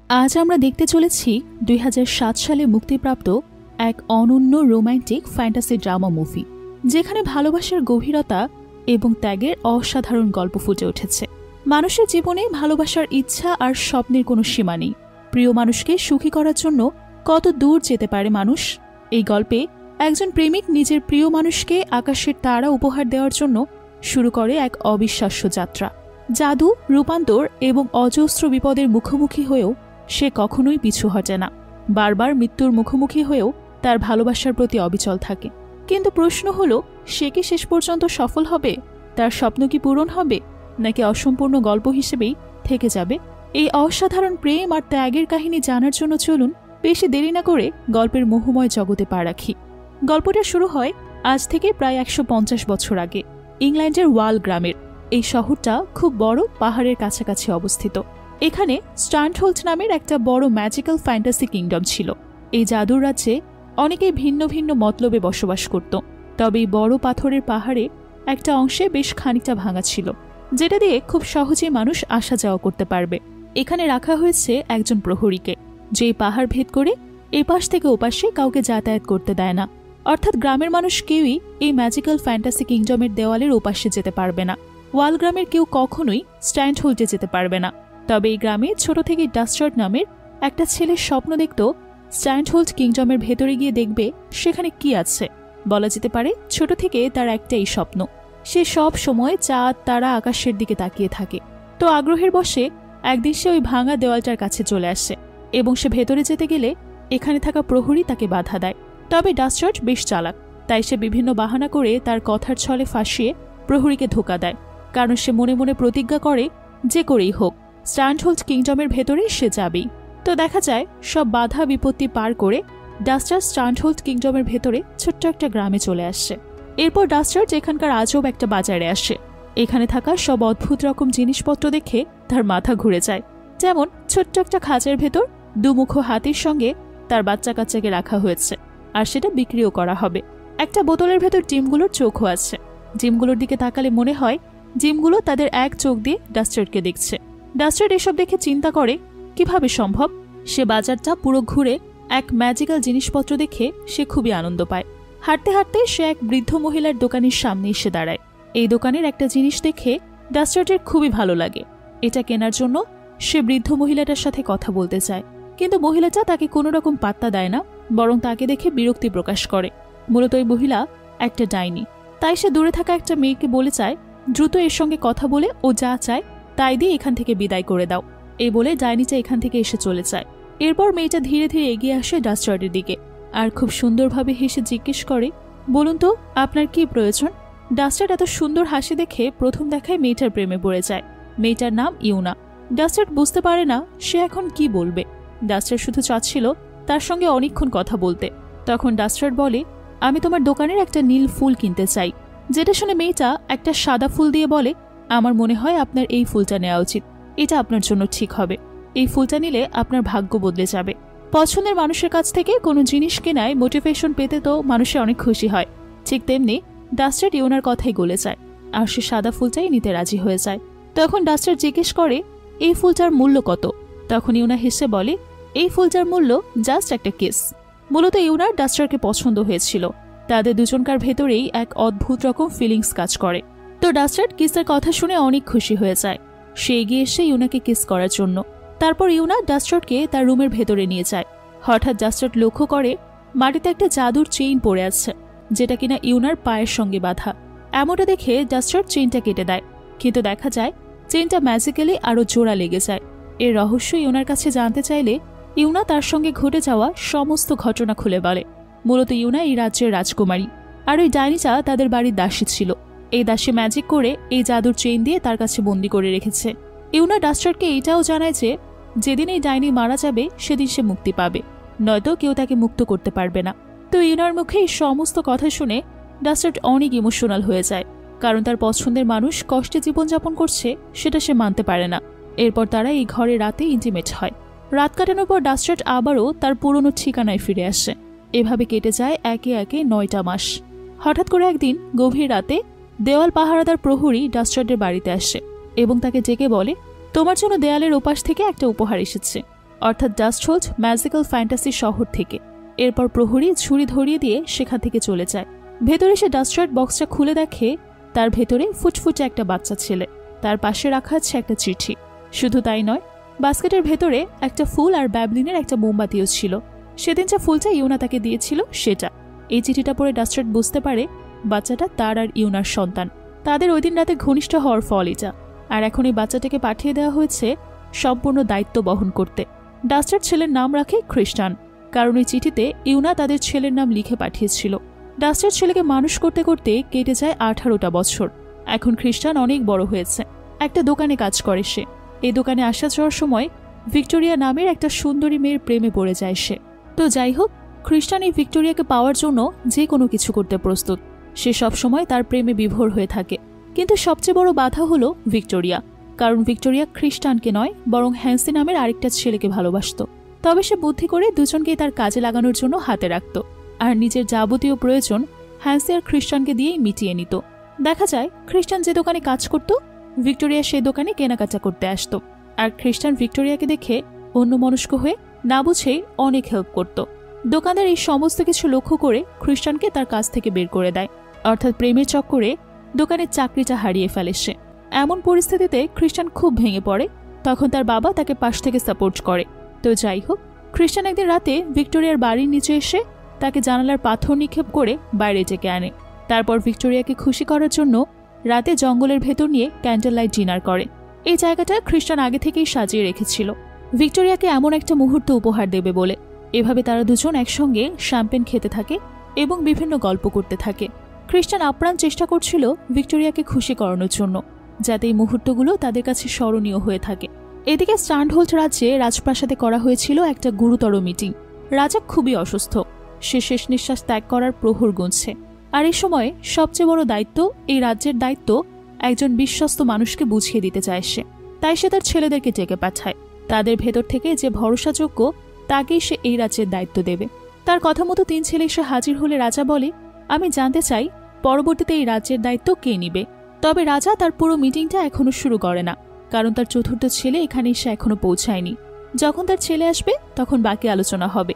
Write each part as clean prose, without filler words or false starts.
আজ আমরা দেখতে চলেছি ২০০৭ সালে মুক্তিপ্রাপ্ত এক অনন্য রোমান্টিক ফ্যান্টাসি ড্রামা মুভি, যেখানে ভালোবাসার গভীরতা এবং ত্যাগের অসাধারণ গল্প ফুটে উঠেছে। মানুষের জীবনে ভালোবাসার ইচ্ছা আর স্বপ্নের কোনো সীমা নেই। প্রিয় মানুষকে সুখী করার জন্য কত দূর যেতে পারে মানুষ। এই গল্পে একজন প্রেমিক নিজের প্রিয় মানুষকে আকাশের তারা উপহার দেওয়ার জন্য শুরু করে এক অবিশ্বাস্য যাত্রা। জাদু, রূপান্তর এবং অজস্র বিপদের মুখোমুখি হয়েও সে কখনোই পিছু হটে না। বারবার মৃত্যুর মুখোমুখি হয়েও তার ভালোবাসার প্রতি অবিচল থাকে। কিন্তু প্রশ্ন হলো, সে কি শেষ পর্যন্ত সফল হবে? তার স্বপ্ন কি পূরণ হবে, নাকি অসম্পূর্ণ গল্প হিসেবেই থেকে যাবে? এই অসাধারণ প্রেম আর ত্যাগের কাহিনী জানার জন্য চলুন বেশি দেরি না করে গল্পের মোহময় জগতে পা রাখি। গল্পটা শুরু হয় আজ থেকে প্রায় ১৫০ বছর আগে, ইংল্যান্ডের ওয়াল গ্রামের। এই শহরটা খুব বড় পাহাড়ের কাছাকাছি অবস্থিত। এখানে স্ট্যান্ডহোল্ড নামের একটা বড় ম্যাজিক্যাল ফ্যান্টাসি কিংডম ছিল। এই জাদুর রাজ্যে অনেকেই ভিন্ন ভিন্ন মতলবে বসবাস করত। তবে এই বড় পাথরের পাহাড়ে একটা অংশে বেশ খানিকটা ভাঙা ছিল, যেটা দিয়ে খুব সহজেই মানুষ আসা যাওয়া করতে পারবে। এখানে রাখা হয়েছে একজন প্রহরীকে, যে পাহাড় ভেদ করে এপাশ থেকে ওপাশে কাউকে যাতায়াত করতে দেয় না। অর্থাৎ গ্রামের মানুষ কেউই এই ম্যাজিক্যাল ফ্যান্টাসি কিংডমের দেওয়ালের ওপাশে যেতে পারবে না। ওয়াল গ্রামের কেউ কখনোই স্ট্যান্ডহোল্ডে যেতে পারবে না। তবে এই গ্রামে ছোট থেকে ডাস্টার্ড নামের একটা ছেলের স্বপ্ন দেখত স্ট্যান্ডহোল্ড কিংডমের ভেতরে গিয়ে দেখবে সেখানে কি আছে। বলা যেতে পারে ছোট থেকে তার একটাই স্বপ্ন। সে সব সময় চাঁদ, তারা, আকাশের দিকে তাকিয়ে থাকে। তো আগ্রহের বশে একদিন সে ওই ভাঙা দেওয়ালটার কাছে চলে আসে এবং সে ভেতরে যেতে গেলে এখানে থাকা প্রহরী তাকে বাধা দেয়। তবে ডাস্টার্ড বেশ চালাক, তাই সে বিভিন্ন বাহানা করে তার কথার ছলে ফাঁসিয়ে প্রহরীকে ধোঁকা দেয়। কারণ সে মনে মনে প্রতিজ্ঞা করে যে করেই হোক স্ট্যান্ডহোল্ড কিংডমের ভেতরে সে যাবেই। তো দেখা যায় সব বাধা বিপত্তি পার করে ডাস্টার স্ট্যান্ডহোল্ড কিংডমের ভেতরে ছোট্ট একটা গ্রামে চলে আসছে। এরপর ডাস্টার যেখানকার আজব একটা বাজারে আসে। এখানে থাকা সব অদ্ভুত রকম জিনিসপত্র দেখে তার মাথা ঘুরে যায়। যেমন ছোট্ট একটা খাঁচার ভেতর দুমুখো হাতির সঙ্গে তার বাচ্চা কাচ্চাকে রাখা হয়েছে, আর সেটা বিক্রিও করা হবে। একটা বোতলের ভেতর ডিমগুলোর চোখও আছে। ডিমগুলোর দিকে তাকালে মনে হয় ডিমগুলো তাদের এক চোখ দিয়ে ডাস্টার্ডকে দেখছে। ডাস্টার্ড এসব দেখে চিন্তা করে কিভাবে সম্ভব। সে বাজারটা পুরো ঘুরে এক ম্যাজিক্যাল জিনিসপত্র দেখে সে খুবই আনন্দ পায়। হাঁটতে হাঁটতে সে এক বৃদ্ধ মহিলার দোকানের সামনে এসে দাঁড়ায়। এই দোকানের একটা জিনিস দেখে ডাস্টার্ডের খুবই ভালো লাগে। এটা কেনার জন্য সে বৃদ্ধ মহিলাটার সাথে কথা বলতে চায়, কিন্তু মহিলাটা তাকে কোনো রকম পাত্তা দেয় না, বরং তাকে দেখে বিরক্তি প্রকাশ করে। মূলত এই মহিলা একটা ডাইনি। তাই সে দূরে থাকা একটা মেয়েকে বলে চায় দ্রুত এর সঙ্গে কথা বলে ও যা চায় তাই দিয়ে এখান থেকে বিদায় করে দাও। এই বলে ডাইনিটা এখান থেকে এসে চলে যায়। এরপর মেয়েটা ধীরে ধীরে এগিয়ে আসে ডাস্টার্ডের দিকে আর খুব সুন্দরভাবে হেসে জিজ্ঞেস করে, বলুন তো আপনার কি প্রয়োজন? ডাস্টার্ড এত সুন্দর হাসি দেখে প্রথম দেখায় মেয়েটার প্রেমে পড়ে যায়। মেয়েটার নাম ইউনা। ডাস্টার্ড বুঝতে পারে না সে এখন কি বলবে। ডাস্টার্ড শুধু চাচ্ছিল তার সঙ্গে অনেকক্ষণ কথা বলতে। তখন ডাস্টার্ড বলে, আমি তোমার দোকানের একটা নীল ফুল কিনতে চাই। যেটা শুনে মেয়েটা একটা সাদা ফুল দিয়ে বলে, আমার মনে হয় আপনার এই ফুলটা নেওয়া উচিত। এটা আপনার জন্য ঠিক হবে। এই ফুলটা নিলে আপনার ভাগ্য বদলে যাবে। পছন্দের মানুষের কাছ থেকে কোনো জিনিস কেনায় মোটিভেশন পেতে তো মানুষের অনেক খুশি হয়। ঠিক তেমনি ডাস্টার্ড ইউনার কথাই গলে যায় আর সে সাদা ফুলটাই নিতে রাজি হয়ে যায়। তখন ডাস্টার্ড জিজ্ঞেস করে, এই ফুলটার মূল্য কত? তখন ইউনা হেসে বলে, এই ফুলটার মূল্য জাস্ট একটা কিস। মূলত ইউনার ডাস্টারকে পছন্দ হয়েছিল। তাদের দুজনকার ভেতরেই এক অদ্ভুত রকম ফিলিংস কাজ করে। তো ডাস্টার্ড কিসের কথা শুনে অনেক খুশি হয়ে যায়। সে এগিয়ে এসে ইউনাকে কিস করার জন্য। তারপর ইউনা ডাস্টার্ডকে তার রুমের ভেতরে নিয়ে যায়। হঠাৎ ডাস্টার্ড লক্ষ্য করে মাটিতে একটা জাদুর চেইন পড়ে আছে, যেটা কিনা ইউনার পায়ের সঙ্গে বাঁধা। এমনটা দেখে ডাস্টার্ড চেইনটা কেটে দেয়, কিন্তু দেখা যায় চেইনটা ম্যাজিক্যালি আরো জোড়া লেগে যায়। এর রহস্য ইউনার কাছে জানতে চাইলে ইউনা তার সঙ্গে ঘটে যাওয়া সমস্ত ঘটনা খুলে বলে। মূলত ইউনা এই রাজ্যের রাজকুমারী, আর ওই ডাইনিটা তাদের বাড়ির দাসী ছিল। এই দাসী ম্যাজিক করে এই জাদুর চেইন দিয়ে তার কাছে বন্দি করে রেখেছে। ইউনা ডাস্টার্ডকে এইটাও জানায় যে যেদিন এই ডাইনি মারা যাবে সেদিন সে মুক্তি পাবে, নয়তো কেউ তাকে মুক্ত করতে পারবে না। তো ইউনার মুখে এই সমস্ত কথা শুনে ডাস্টার্ড অনেক ইমোশনাল হয়ে যায়, কারণ তার পছন্দের মানুষ কষ্টে জীবনযাপন করছে সেটা সে মানতে পারে না। এরপর তারা এই ঘরে রাতে ইন্টিমেট হয়। রাত কাটানোর পর ডাস্টার্ড আবারও তার পুরনো ঠিকানায় ফিরে আসে। এভাবে কেটে যায় একে একে ৯টা মাস। হঠাৎ করে একদিন গভীর রাতে দেওয়াল পাহারাদার প্রহরী ডাস্টার্ডের বাড়িতে আসে এবং তাকে ডেকে বলে, তোমার জন্য দেয়ালের ওপাশ থেকে একটা উপহার এসেছে। অর্থাৎ ডাস্টহোল্ড ম্যাজিক্যাল ফ্যান্টাসি শহর থেকে। এরপর প্রহরী ছুরি ধরিয়ে দিয়ে সেখান থেকে চলে যায়। ভেতরে সে ডাস্ট্রয়েড বক্সটা খুলে দেখে তার ভেতরে ফুটফুটে একটা বাচ্চা ছেলে, তার পাশে রাখা আছে একটা চিঠি। শুধু তাই নয়, বাস্কেটের ভেতরে একটা ফুল আর ব্যাবলিনের একটা মোমবাতিও ছিল। সেদিন যে ফুলটা ইউনা তাকে দিয়েছিল সেটা। এই চিঠিটা পড়ে ডাস্ট্রয়েড বুঝতে পারে বাচ্চাটা তার আর ইউনার সন্তান। তাদের ওই দিন রাতে ঘনিষ্ঠ হওয়ার ফল এটা। আর এখন এই বাচ্চাটাকে পাঠিয়ে দেওয়া হয়েছে সম্পূর্ণ দায়িত্ব বহন করতে। ডাস্ট্রয়েড ছেলের নাম রাখে খ্রিস্টান, কারণ এই চিঠিতে ইউনা তাদের ছেলের নাম লিখে পাঠিয়েছিল। ডাস্ট্রয়েড ছেলেকে মানুষ করতে করতে কেটে যায় 18টা বছর। এখন খ্রিস্টান অনেক বড় হয়েছে। একটা দোকানে কাজ করে সে। এই দোকানে আসা যাওয়ার সময় ভিক্টোরিয়া নামের একটা সুন্দরী মেয়ের প্রেমে পড়ে যায় সে। তো যাই হোক, খ্রিস্টান এই ভিক্টোরিয়াকে পাওয়ার জন্য যে কোনো কিছু করতে প্রস্তুত। সে সবসময় তার প্রেমে বিভোর হয়ে থাকে। কিন্তু সবচেয়ে বড় বাধা হলো ভিক্টোরিয়া, কারণ ভিক্টোরিয়া খ্রিস্টানকে নয় বরং হ্যান্সি নামের আরেকটা ছেলেকে ভালোবাসত। তবে সে বুদ্ধি করে দুজনকেই তার কাজে লাগানোর জন্য হাতে রাখত, আর নিজের যাবতীয় প্রয়োজন হ্যান্সি আর খ্রিস্টানকে দিয়েই মিটিয়ে নিত। দেখা যায় খ্রিস্টান যে দোকানে কাজ করত, ভিক্টোরিয়া সেই দোকানে কেনাকাটা করতে আসত। আর খ্রিস্টান ভিক্টোরিয়াকে দেখে অন্যমনস্ক হয়ে না বুঝেই অনেক হেল্প করত। দোকানদার এই সমস্ত কিছু লক্ষ্য করে খ্রিস্টানকে তার কাছ থেকে বের করে দেয়, অর্থাৎ প্রেমের চক্করে দোকানের চাকরিটা হারিয়ে ফেলে সে। এমন পরিস্থিতিতে খ্রিস্টান খুব ভেঙে পড়ে। তখন তার বাবা তাকে পাশ থেকে সাপোর্ট করে। তো যাই হোক, খ্রিস্টান একদিন রাতে ভিক্টোরিয়ার বাড়ির নিচে এসে তাকে জানালার পাথর নিক্ষেপ করে বাইরে ডেকে আনে। তারপর ভিক্টোরিয়াকে খুশি করার জন্য রাতে জঙ্গলের ভেতর নিয়ে ক্যান্ডেল লাইট ডিনার করে। এই জায়গাটা খ্রিস্টান আগে থেকেই সাজিয়ে রেখেছিল ভিক্টোরিয়াকে এমন একটা মুহূর্ত উপহার দেবে বলে। এভাবে তারা দুজন একসঙ্গে শ্যাম্পেন খেতে থাকে এবং বিভিন্ন গল্প করতে থাকে। খ্রিস্টান আপ্রাণ চেষ্টা করছিল ভিক্টোরিয়াকে খুশি করানোর জন্য, যাতে এই মুহূর্তগুলো তাদের কাছে স্মরণীয় হয়ে থাকে। এদিকে স্ট্যান্ডহোল্ড রাজ্যে রাজপ্রাসাদে করা হয়েছিল একটা গুরুতর মিটিং। রাজা খুবই অসুস্থ। সে শেষ নিঃশ্বাস ত্যাগ করার প্রহর গুনছে। আর এই সময় সবচেয়ে বড় দায়িত্ব, এই রাজ্যের দায়িত্ব একজন বিশ্বস্ত মানুষকে বুঝিয়ে দিতে চায় সে। তাই সে তার ছেলেদেরকে ডেকে পাঠায়। তাদের ভেতর থেকে যে ভরসাযোগ্য তাকেই সে এই রাজ্যের দায়িত্ব দেবে। তার কথা মতো 3 ছেলে এসে হাজির হলে রাজা বলে, আমি জানতে চাই পরবর্তীতে এই রাজ্যের দায়িত্ব কে নিবে। তবে রাজা তার পুরো মিটিংটা এখনো শুরু করে না, কারণ তার চতুর্থ ছেলে এখানে এসে এখনো পৌঁছায়নি। যখন তার ছেলে আসবে তখন বাকি আলোচনা হবে।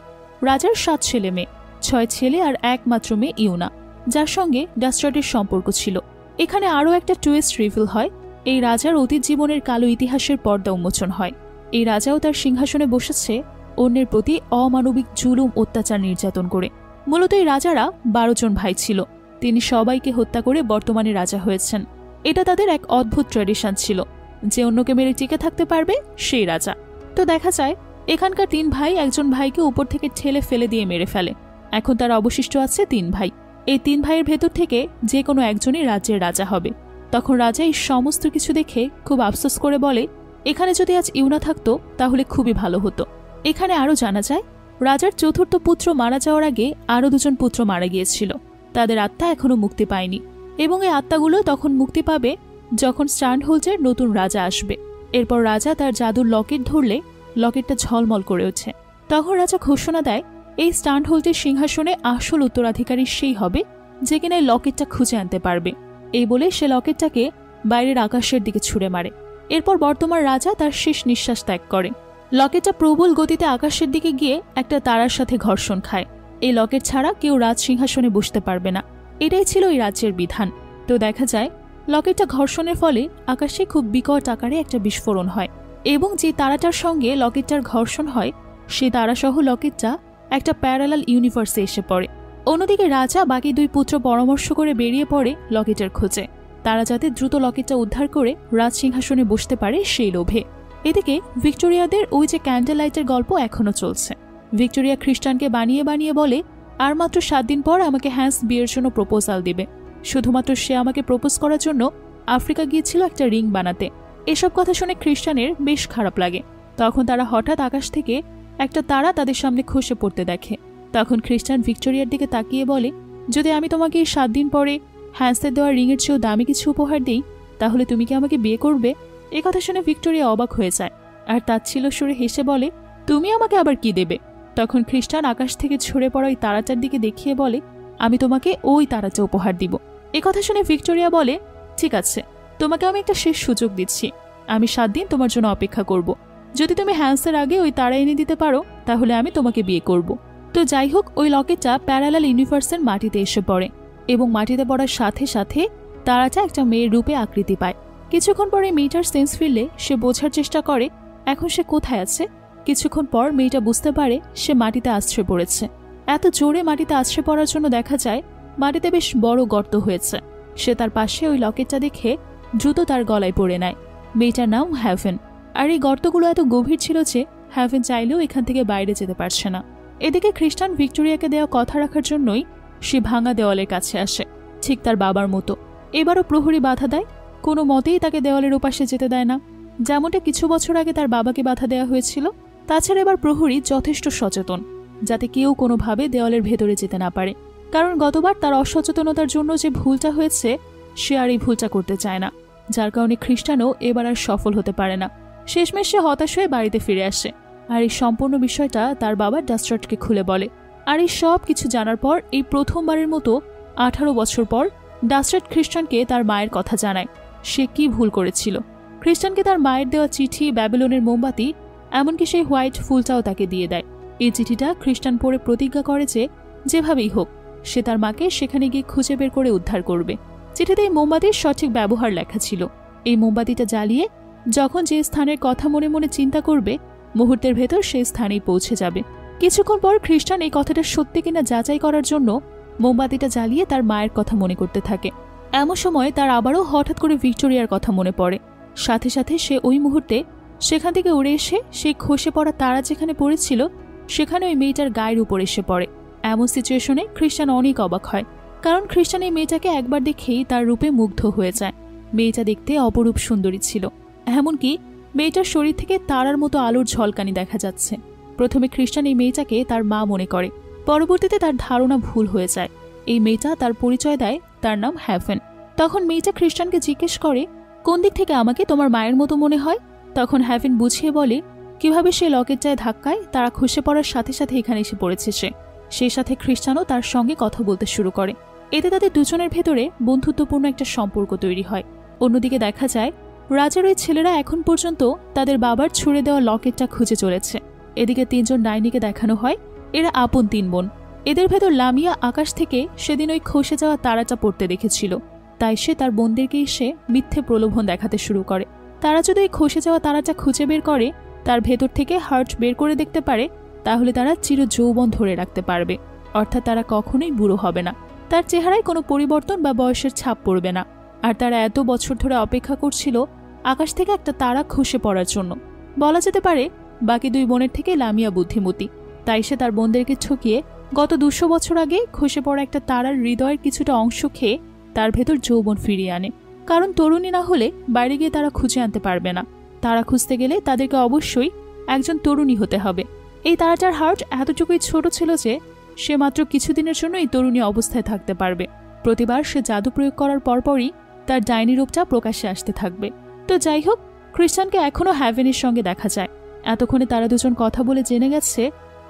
রাজার 7 ছেলে মেয়ে, 6 ছেলে আর একমাত্র মেয়ে ইউনা, যার সঙ্গে ডাস্ট্রয়েডের সম্পর্ক ছিল। এখানে আরও একটা টুইস্ট রিভিল হয়। এই রাজার অতীত জীবনের কালো ইতিহাসের পর্দা উন্মোচন হয়। এই রাজাও তার সিংহাসনে বসেছে অন্যের প্রতি অমানবিক জুলুম অত্যাচার নির্যাতন করে। মূলত এই রাজারা 12 জন ভাই ছিল। তিনি সবাইকে হত্যা করে বর্তমানে রাজা হয়েছেন। এটা তাদের এক অদ্ভুত ট্র্যাডিশন ছিল, যে অন্যকে মেরে টিকে থাকতে পারবে সেই রাজা। তো দেখা যায় এখানকার 3 ভাই একজন ভাইকে উপর থেকে ঠেলে ফেলে দিয়ে মেরে ফেলে। এখন তার অবশিষ্ট আছে 3 ভাই। এই 3 ভাইয়ের ভেতর থেকে যে কোনো একজনই রাজ্যের রাজা হবে। তখন রাজা এই সমস্ত কিছু দেখে খুব আফসোস করে বলে, এখানে যদি আজ ইউনা থাকতো তাহলে খুবই ভালো হতো। এখানে আরও জানা যায় রাজার চতুর্থ পুত্র মারা যাওয়ার আগে আরও 2 জন পুত্র মারা গিয়েছিল। তাদের আত্মা এখনো মুক্তি পায়নি, এবং এই আত্মাগুলো তখন মুক্তি পাবে যখন স্ট্যান্ডহোল্ডের নতুন রাজা আসবে। এরপর রাজা তার জাদুর লকেট ধরলে লকেটটা ঝলমল করে ওঠে। তখন রাজা ঘোষণা দেয়, এই স্ট্যান্ডহোল্ডের সিংহাসনে আসল উত্তরাধিকারী সেই হবে যে কিনা এই লকেটটা খুঁজে আনতে পারবে। এই বলে সে লকেটটাকে বাইরের আকাশের দিকে ছুঁড়ে মারে। এরপর বর্তমান রাজা তার শেষ নিঃশ্বাস ত্যাগ করে। লকেটটা প্রবল গতিতে আকাশের দিকে গিয়ে একটা তারার সাথে ঘর্ষণ খায়। এই লকেট ছাড়া কেউ রাজ সিংহাসনে বসতে পারবে না। এটাই ছিল এই রাজ্যের বিধান। তো দেখা যায় লকেটটা ঘর্ষণের ফলে আকাশে খুব বিকট আকারে একটা বিস্ফোরণ হয়, এবং যে তারাটার সঙ্গে লকেটটার ঘর্ষণ হয় সেই তারাসহ লকেটটা একটা প্যারালাল ইউনিভার্সে এসে পড়ে। অন্যদিকে রাজা বাকি 2 পুত্র পরামর্শ করে বেরিয়ে পড়ে লকেটের খোঁজে। তারা যাতে দ্রুত লকেটটা উদ্ধার করে রাজ সিংহাসনে বসতে পারে সেই লোভে। এদিকে ভিক্টোরিয়াদের ওই যে ক্যান্ডেল লাইটের গল্প এখনো চলছে। ভিক্টোরিয়া খ্রিস্টানকে বানিয়ে বানিয়ে বলে, আর মাত্র 7 দিন পর আমাকে হ্যান্স বিয়ের জন্য প্রপোজাল দিবে। শুধুমাত্র সে আমাকে প্রপোজ করার জন্য আফ্রিকা গিয়েছিল একটা রিং বানাতে। এসব কথা শুনে খ্রিস্টানের বেশ খারাপ লাগে। তখন তারা হঠাৎ আকাশ থেকে একটা তারা তাদের সামনে খসে পড়তে দেখে। তখন খ্রিস্টান ভিক্টোরিয়ার দিকে তাকিয়ে বলে, যদি আমি তোমাকে 7 দিন পরে হ্যান্সের দেওয়া রিংয়ের চেয়েও দামি কিছু উপহার দিই, তাহলে তুমি কি আমাকে বিয়ে করবে? এ কথা শুনে ভিক্টোরিয়া অবাক হয়ে যায়, আর তাচ্ছিল্য সুরে হেসে বলে, তুমি আমাকে আবার কি দেবে? তখন খ্রিস্টান আকাশ থেকে ছড়ে পড়া ওই তারাটার দিকে দেখিয়ে বলে, আমি তোমাকে ওই তারাটা উপহার দিব। এ কথা শুনে ভিক্টোরিয়া বলে, ঠিক আছে, তোমাকে আমি একটা শেষ সুযোগ দিচ্ছি। আমি 7 দিন তোমার জন্য অপেক্ষা করব। যদি তুমি হ্যান্সের আগে ওই তারা এনে দিতে পারো তাহলে আমি তোমাকে বিয়ে করব। তো যাই হোক, ওই লকেটটা প্যারালাল ইউনিভার্সের মাটিতে এসে পড়ে এবং মাটিতে পড়ার সাথে সাথে তারাটা একটা মেয়ের রূপে আকৃতি পায়। কিছুক্ষণ পরে মেয়েটার সেন্স ফিরলে সে বোঝার চেষ্টা করে এখন সে কোথায় আছে। কিছুক্ষণ পর মেয়েটা বুঝতে পারে সে মাটিতে আছড়ে পড়েছে। এত জোরে মাটিতে আছড়ে পড়ার জন্য দেখা যায় মাটিতে বেশ বড় গর্ত হয়েছে। সে তার পাশে ওই লকেটটা দেখে দ্রুত তার গলায় পড়ে নেয়। মেয়েটার নাম হ্যাভেন। আর এই গর্তগুলো এত গভীর ছিল যে হ্যাভেন চাইলেও এখান থেকে বাইরে যেতে পারছে না। এদিকে খ্রিস্টান ভিক্টোরিয়াকে দেওয়া কথা রাখার জন্যই সে ভাঙা দেওয়ালের কাছে আসে, ঠিক তার বাবার মতো। এবারও প্রহরী বাধা দেয়, কোনো মতেই তাকে দেওয়ালের ওপাশে যেতে দেয় না, যেমনটা কিছু বছর আগে তার বাবাকে বাধা দেওয়া হয়েছিল। তাছাড়া এবার প্রহরী যথেষ্ট সচেতন যাতে কেউ কোনোভাবে দেওয়ালের ভেতরে যেতে না পারে, কারণ গতবার তার অসচেতনতার জন্য যে ভুলটা হয়েছে সে আর এই ভুলটা করতে চায় না, যার কারণে খ্রিস্টানও এবার আর সফল হতে পারে না। শেষমেশ সে হতাশ হয়ে বাড়িতে ফিরে আসে আর এই সম্পূর্ণ বিষয়টা তার বাবা ডাস্টার্টকে খুলে বলে। আর এই সব কিছু জানার পর এই প্রথমবারের মতো 18 বছর পর ডাস্টার্ট খ্রিস্টানকে তার মায়ের কথা জানায় সে কি ভুল করেছিল। খ্রিস্টানকে তার মায়ের দেওয়া চিঠি, ব্যাবিলনের মোমবাতি, এমনকি সেই হোয়াইট ফুলটাও তাকে দিয়ে দেয়। এই চিঠিটা খ্রিস্টান পড়ে প্রতিজ্ঞা করে যে যেভাবেই হোক সে তার মাকে সেখানে গিয়ে খুঁজে বের করে উদ্ধার করবে। চিঠিতে এই মোমবাতির সঠিক ব্যবহার লেখা ছিল। এই মোমবাতিটা জ্বালিয়ে যখন যে স্থানের কথা মনে মনে চিন্তা করবে মুহূর্তের ভেতর সেই স্থানেই পৌঁছে যাবে। কিছুক্ষণ পর খ্রিস্টান এই কথাটা সত্যি কিনা যাচাই করার জন্য মোমবাতিটা জ্বালিয়ে তার মায়ের কথা মনে করতে থাকে। এমন সময় তার আবারও হঠাৎ করে ভিক্টোরিয়ার কথা মনে পড়ে। সাথে সাথে সে ওই মুহূর্তে সেখান থেকে উড়ে এসে সেই খসে পড়া তারা যেখানে পড়েছিল সেখানে ওই মেয়েটার গায়ের উপর এসে পড়ে। এমন সিচুয়েশনে খ্রিস্টান অনেক অবাক হয়, কারণ খ্রিস্টান এই মেয়েটাকে একবার দেখেই তার রূপে মুগ্ধ হয়ে যায়। মেয়েটা দেখতে অপরূপ সুন্দরী ছিল, এমনকি মেয়েটার শরীর থেকে তারার মতো আলোর ঝলকানি দেখা যাচ্ছে। প্রথমে খ্রিস্টান এই মেয়েটাকে তার মা মনে করে, পরবর্তীতে তার ধারণা ভুল হয়ে যায়। এই মেয়েটা তার পরিচয় দেয় তার নাম হ্যাভেন। তখন মেয়েটা খ্রিস্টানকে জিজ্ঞেস করে কোন দিক থেকে আমাকে তোমার মায়ের মতো মনে হয়। তখন হ্যাভেন বুঝিয়ে বলে কিভাবে সে লকেটটায় ধাক্কায় তারা খসে পড়ার সাথে সাথে এখানে এসে পড়েছে সে। সেই সাথে খ্রিস্টানও তার সঙ্গে কথা বলতে শুরু করে। এতে তাদের দুজনের ভেতরে বন্ধুত্বপূর্ণ একটা সম্পর্ক তৈরি হয়। অন্যদিকে দেখা যায় রাজার ওই ছেলেরা এখন পর্যন্ত তাদের বাবার ছুঁড়ে দেওয়া লকেটটা খুঁজে চলেছে। এদিকে 3 জন ডাইনিকে দেখানো হয় এরা আপন 3 বোন। এদের ভেতর লামিয়া আকাশ থেকে সেদিন ওই খসে যাওয়া তারাটা পড়তে দেখেছিল, তাই সে তার বোনদেরকে এসে মিথ্যে প্রলোভন দেখাতে শুরু করে। তারা যদি ওই খসে যাওয়া তারাটা খুঁজে বের করে তার ভেতর থেকে হার্ট বের করে দেখতে পারে তাহলে তারা চির যৌবন ধরে রাখতে পারবে, অর্থাৎ তারা কখনোই বুড়ো হবে না, তার চেহারায় কোনো পরিবর্তন বা বয়সের ছাপ পড়বে না। আর তারা এত বছর ধরে অপেক্ষা করছিল আকাশ থেকে একটা তারা খসে পড়ার জন্য। বলা যেতে পারে বাকি 2 বোনের থেকে লামিয়া বুদ্ধিমতী, তাই সে তার বোনদেরকে ঠকিয়ে গত 200 বছর আগে খসে পড়া একটা তারার হৃদয়ের কিছুটা অংশ খেয়ে তার ভেতর যৌবন ফিরিয়ে আনে। কারণ তরুণী না হলে বাইরে গিয়ে তারা খুঁজে আনতে পারবে না, তারা খুঁজতে গেলে তাদেরকে অবশ্যই একজন তরুণী হতে হবে। এই তারাটার হার্ট এতটুকুই ছোট ছিল যে সে মাত্র কিছুদিনের জন্য এই তরুণী অবস্থায় থাকতে পারবে। প্রতিবার সে জাদু প্রয়োগ করার পরপরই তার ডাইনি রূপটা প্রকাশ্যে আসতে থাকবে। তো যাই হোক, খ্রিস্টানকে এখনও হ্যাভেনের সঙ্গে দেখা যায়। এতক্ষণে তারা দুজন কথা বলে জেনে গেছে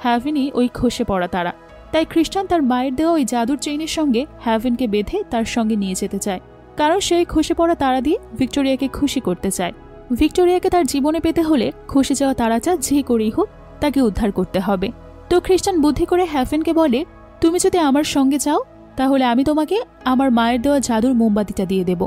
হ্যাভেনই ওই খসে পড়া তারা। তাই খ্রিস্টান তার মায়ের দেওয়া ওই জাদুর চেইনের সঙ্গে হ্যাভেনকে বেঁধে তার সঙ্গে নিয়ে যেতে চায়, কারণ সে ওই খসে পড়া তারা দিয়ে ভিক্টোরিয়াকে খুশি করতে চায়। ভিক্টোরিয়াকে তার জীবনে পেতে হলে খসে যাওয়া তারাটা যে করেই হোক তাকে উদ্ধার করতে হবে। তো খ্রিস্টান বুদ্ধি করে হ্যাভেনকে বলে তুমি যদি আমার সঙ্গে যাও তাহলে আমি তোমাকে আমার মায়ের দেওয়া জাদুর মোমবাতিটা দিয়ে দেব,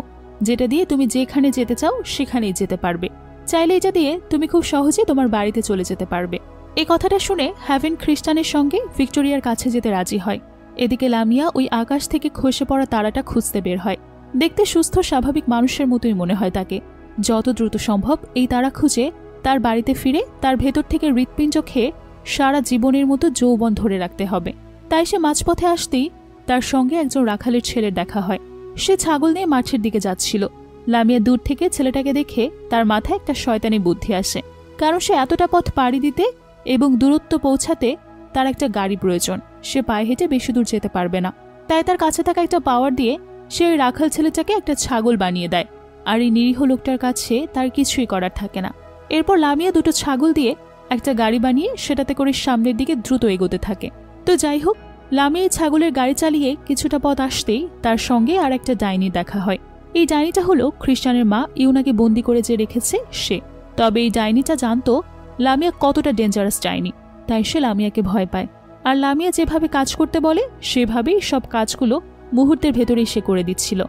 যেটা দিয়ে তুমি যেখানে যেতে চাও সেখানেই যেতে পারবে। চাইলে এটা দিয়ে তুমি খুব সহজে তোমার বাড়িতে চলে যেতে পারবে। এই কথাটা শুনে হ্যাভেন খ্রিস্টানের সঙ্গে ভিক্টোরিয়ার কাছে যেতে রাজি হয়। এদিকে লামিয়া ওই আকাশ থেকে খসে পড়া তারাটা খুঁজতে বের হয়। দেখতে সুস্থ স্বাভাবিক মানুষের মতোই মনে হয় তাকে। যত দ্রুত সম্ভব এই তারা খুঁজে তার বাড়িতে ফিরে তার ভেতর থেকে হৃৎপিণ্ড খেয়ে সারা জীবনের মতো যৌবন ধরে রাখতে হবে। তাই সে মাঝপথে আসতেই তার সঙ্গে একজন রাখালের ছেলের দেখা হয়। সে ছাগল নিয়ে মাঠের দিকে যাচ্ছিল। লামিয়া দূর থেকে ছেলেটাকে দেখে তার মাথায় একটা শয়তানি বুদ্ধি আসে, কারণ সে এতটা পথ পাড়ি দিতে এবং দূরত্ব পৌঁছাতে তার একটা গাড়ি প্রয়োজন। সে পায়ে হেঁটে বেশি দূর যেতে পারবে না, তাই তার কাছে থাকা একটা পাওয়ার দিয়ে সে ওই রাখাল ছেলেটাকে একটা ছাগল বানিয়ে দেয়। আর এই নিরীহ লোকটার কাছে তার কিছুই করার থাকে না। এরপর লামিয়া 2টো ছাগল দিয়ে একটা গাড়ি বানিয়ে সেটাতে করে সামনের দিকে দ্রুত এগোতে থাকে। তো যাই হোক, লামিয়া ছাগলের গাড়ি চালিয়ে কিছুটা পথ আসতেই তার সঙ্গে আর একটা ডাইনির দেখা হয়। এই ডাইনিটা হলো খ্রিস্টানের মা ইউনাকে বন্দি করে যে রেখেছে সে। তবে এই ডাইনিটা জানতো লামিয়া কতটা ডেঞ্জারাস ডাইনি। তাই সে লামিয়াকে ভয় পায়, আর লামিয়া যেভাবে কাজ করতে বলে সেভাবেই সব কাজগুলো মুহূর্তের ভেতরেই সে করে দিচ্ছিল,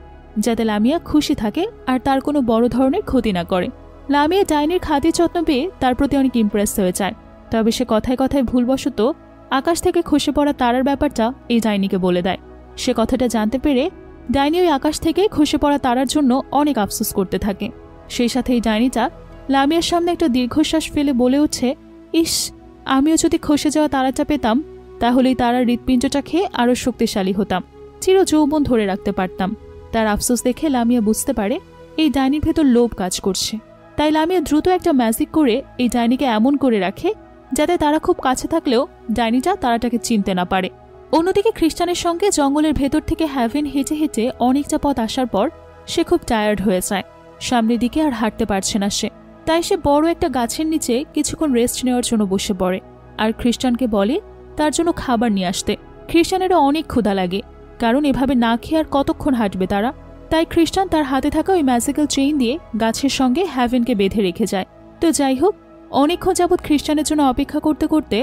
যাতে লামিয়া খুশি থাকে আর তার কোনো বড় ধরনের ক্ষতি না করে। লামিয়া ডাইনির খাতির যত্ন পেয়ে তার প্রতি অনেক ইমপ্রেস হয়ে যায়। তবে সে কথায় কথায় ভুলবশত আকাশ থেকে খসে পড়া তারার ব্যাপারটা এই ডাইনিকে বলে দেয়। সে কথাটা জানতে পেরে ডাইনি ওই আকাশ থেকে খসে পড়া তারার জন্য অনেক আফসোস করতে থাকে। সেই সাথে এই ডাইনিটা লামিয়ার সামনে একটা দীর্ঘশ্বাস ফেলে বলে ওঠে, ইস, আমিও যদি খসে যাওয়া তারাটা পেতাম তাহলে তারার হৃৎপিণ্ডটা খেয়ে আরও শক্তিশালী হতাম, চির যৌবন ধরে রাখতে পারতাম। তার আফসোস দেখে লামিয়া বুঝতে পারে এই ডাইনির ভেতর লোভ কাজ করছে। তাই লামিয়া দ্রুত একটা ম্যাজিক করে এই ডাইনিকে এমন করে রাখে যাতে তারা খুব কাছে থাকলেও ডাইনিটা তারাটাকে চিনতে না পারে। অন্যদিকে খ্রিস্টানের সঙ্গে জঙ্গলের ভেতর থেকে হ্যাভেন হেঁটে হেঁটে অনেকটা পথ আসার পর সে খুব টায়ার্ড হয়ে যায়। সামনের দিকে আর হাঁটতে পারছে না সে। তাই সে বড় একটা গাছের নিচে কিছুক্ষণ রেস্ট নেওয়ার জন্য বসে পড়ে আর খ্রিস্টানকে বলে তার জন্য খাবার নিয়ে আসতে। খ্রিস্টানেরও অনেক ক্ষুধা লাগে, কারণ এভাবে না খেয়ে আর কতক্ষণ হাঁটবে তারা। তাই খ্রিস্টান তার হাতে থাকা ওই ম্যাজিক্যাল চেইন দিয়ে গাছের সঙ্গে হ্যাভেনকে বেঁধে রেখে যায়। তো যাই হোক, অনেকক্ষণ যাবৎ খ্রিস্টানের জন্য অপেক্ষা করতে করতে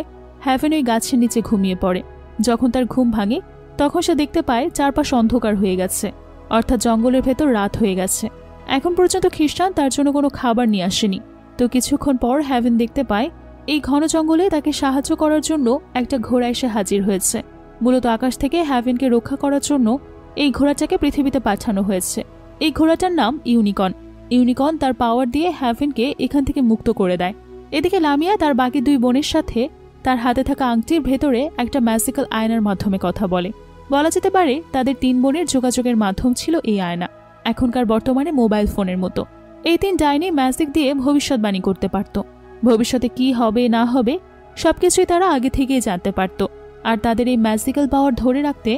হ্যাভেন ওই গাছের নিচে ঘুমিয়ে পড়ে। যখন তার ঘুম ভাঙে তখন সে দেখতে পায় চারপাশ অন্ধকার হয়ে গেছে, অর্থাৎ জঙ্গলের ভেতর রাত হয়ে গেছে। এখন পর্যন্ত খ্রিস্টান তার জন্য কোনো খাবার নিয়ে আসেনি। তো কিছুক্ষণ পর হ্যাভেন দেখতে পায় এই ঘন জঙ্গলে তাকে সাহায্য করার জন্য একটা ঘোড়া এসে হাজির হয়েছে। মূলত আকাশ থেকে হ্যাভেনকে রক্ষা করার জন্য এই ঘোড়াটাকে পৃথিবীতে পাঠানো হয়েছে। এই ঘোড়াটার নাম ইউনিকর্ন। ইউনিকর্ন তার পাওয়ার দিয়ে হ্যাভেনকে এখান থেকে মুক্ত করে দেয়। এদিকে লামিয়া তার বাকি দুই বোনের সাথে তার হাতে থাকা আংটির ভেতরে একটা ম্যাজিক্যাল আয়নার মাধ্যমে কথা বলে। বলা যেতে পারে তাদের তিন বোনের যোগাযোগের মাধ্যম ছিল এই আয়না, এখনকার বর্তমানে মোবাইল ফোনের মতো। এই তিন ডাইনি ম্যাজিক দিয়ে ভবিষ্যৎবাণী করতে পারত। ভবিষ্যতে কি হবে না হবে সবকিছুই তারা আগে থেকেই জানতে পারত। আর তাদের এই ম্যাজিক্যাল পাওয়ার ধরে রাখতে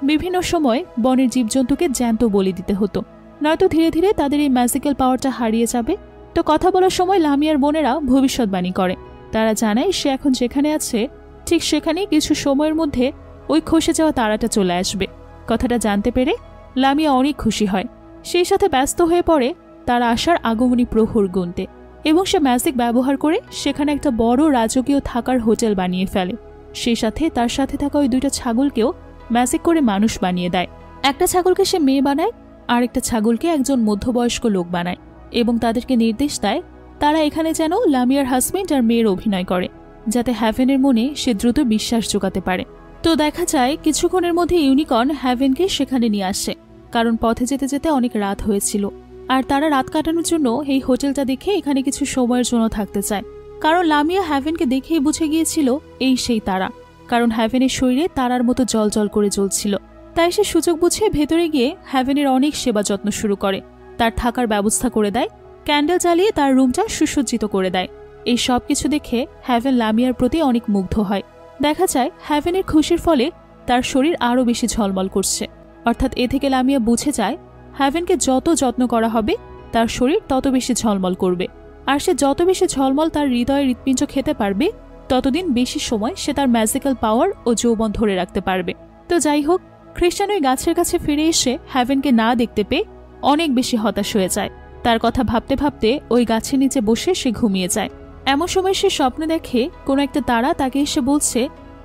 বিভিন্ন সময় বনের জীবজন্তুকে জ্যান্ত বলি দিতে হতো, নয়তো ধীরে ধীরে তাদের এই ম্যাজিক্যাল পাওয়ারটা হারিয়ে যাবে। তো কথা বলার সময় লামিয়ার বোনেরা ভবিষ্যৎবাণী করে। তারা জানায় সে এখন যেখানে আছে ঠিক সেখানেই কিছু সময়ের মধ্যে ওই খসে যাওয়া তারাটা চলে আসবে। কথাটা জানতে পেরে লামিয়া অনেক খুশি হয়। সেই সাথে ব্যস্ত হয়ে পড়ে তারা আসার আগমনী প্রহর গুনতে, এবং সে ম্যাজিক ব্যবহার করে সেখানে একটা বড় রাজকীয় থাকার হোটেল বানিয়ে ফেলে। সেই সাথে তার সাথে থাকা ওই দুইটা ছাগলকেও ম্যাজিক করে মানুষ বানিয়ে দেয়। একটা ছাগলকে সে মেয়ে বানায়, আর একটা ছাগলকে একজন মধ্যবয়স্ক লোক বানায়, এবং তাদেরকে নির্দেশ দেয় তারা এখানে যেন লামিয়ার হাজবেন্ড আর মেয়ের অভিনয় করে, যাতে হ্যাভেনের মনে সে দ্রুত বিশ্বাস জোগাতে পারে। তো দেখা যায় কিছুক্ষণের মধ্যে ইউনিকর্ন হ্যাভেনকে সেখানে নিয়ে আসে, কারণ পথে যেতে যেতে অনেক রাত হয়েছিল আর তারা রাত কাটানোর জন্য এই হোটেলটা দেখে এখানে কিছু সময়ের জন্য থাকতে চায়। কারণ লামিয়া হ্যাভেনকে দেখেই বুঝে গিয়েছিল এই সেই তারা, কারণ হ্যাভেনের শরীরে তারার মতো জল করে জ্বলছিল। তাই সে সুযোগ বুঝে ভেতরে গিয়ে হ্যাভেনের অনেক সেবা যত্ন শুরু করে। তার থাকার ব্যবস্থা করে দেয়, ক্যান্ডেল জ্বালিয়ে তার রুমটা সুসজ্জিত করে দেয়। এই সব কিছু দেখে হ্যাভেন লামিয়ার প্রতি অনেক মুগ্ধ হয়। দেখা যায় হ্যাভেনের খুশির ফলে তার শরীর আরও বেশি ঝলমল করছে, অর্থাৎ এ থেকে লামিয়া বুঝে যায় হ্যাভেনকে যত যত্ন করা হবে তার শরীর তত বেশি ঝলমল করবে, আর সে যত বেশি ঝলমল তার হৃদয়ের হৃৎপিণ্ড খেতে পারবে ততদিন বেশি সময় সে তার ম্যাজিক্যাল পাওয়ার ও যৌবন ধরে রাখতে পারবে। তো যাই হোক, খ্রিস্টান ওই গাছের কাছে ফিরে এসে হ্যাভেনকে না দেখতে পেয়ে অনেক বেশি হতাশ হয়ে যায়। তার কথা ভাবতে ভাবতে ওই গাছের নিচে বসে সে ঘুমিয়ে যায়। এমন সময় সে স্বপ্নে দেখে কোনো একটা তারা তাকে এসে বলছে,